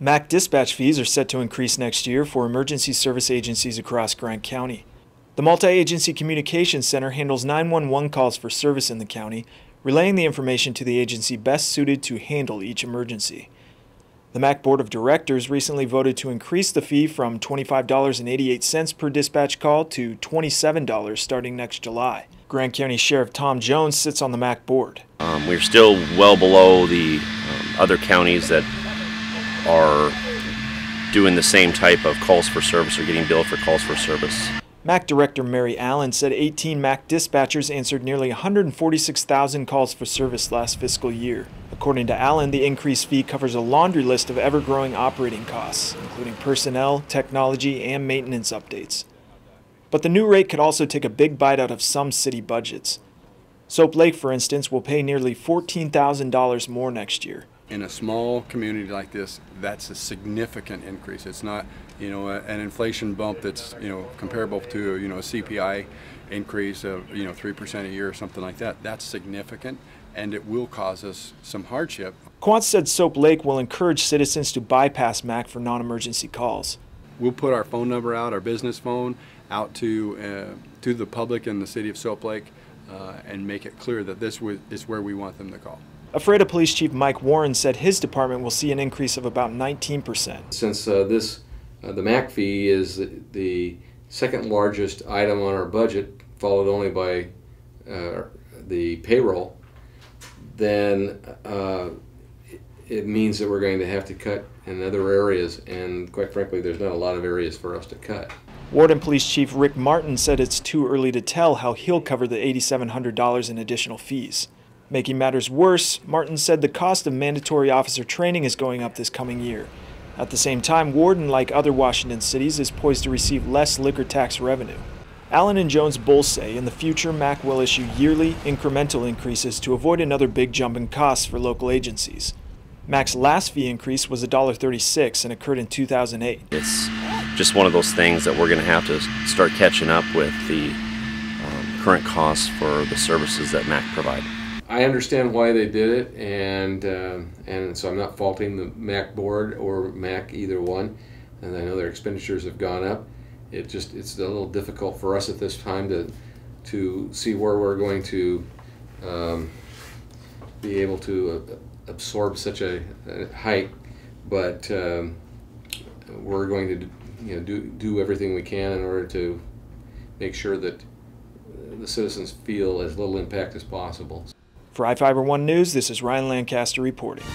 MACC dispatch fees are set to increase next year for emergency service agencies across Grant County. The Multi-Agency Communications Center handles 911 calls for service in the county, relaying the information to the agency best suited to handle each emergency. The MACC Board of Directors recently voted to increase the fee from $25.88 per dispatch call to $27 starting next July. Grant County Sheriff Tom Jones sits on the MACC board. We're still well below the other counties that are doing the same type of calls for service or getting billed for calls for service. MACC Director Mary Allen said 18 MACC dispatchers answered nearly 146,000 calls for service last fiscal year. According to Allen, the increased fee covers a laundry list of ever-growing operating costs, including personnel, technology, and maintenance updates. But the new rate could also take a big bite out of some city budgets. Soap Lake, for instance, will pay nearly $14,000 more next year. In a small community like this, that's a significant increase. It's not, an inflation bump that's, comparable to, a CPI increase of, 3% a year or something like that. That's significant, and it will cause us some hardship. Quantz said Soap Lake will encourage citizens to bypass MACC for non-emergency calls. We'll put our phone number out, our business phone, out to the public in the city of Soap Lake and make it clear that this is where we want them to call. Ephrata Police Chief Mike Warren said his department will see an increase of about 19%. Since the MACC fee is the second largest item on our budget, followed only by the payroll, then it means that we're going to have to cut in other areas, and quite frankly, there's not a lot of areas for us to cut. Warden Police Chief Rick Martin said it's too early to tell how he'll cover the $8,700 in additional fees. Making matters worse, Martin said the cost of mandatory officer training is going up this coming year. At the same time, Warden, like other Washington cities, is poised to receive less liquor tax revenue. Allen and Jones both say in the future MACC will issue yearly, incremental increases to avoid another big jump in costs for local agencies. MACC's last fee increase was $1.36 and occurred in 2008. It's just one of those things that we're going to have to start catching up with the current costs for the services that MACC provide. I understand why they did it, and so I'm not faulting the MACC board or MACC, either one. And I know their expenditures have gone up. It's a little difficult for us at this time to see where we're going to be able to absorb such a hike, but we're going to do everything we can in order to make sure that the citizens feel as little impact as possible. For I-Fiber One News, this is Ryan Lancaster reporting.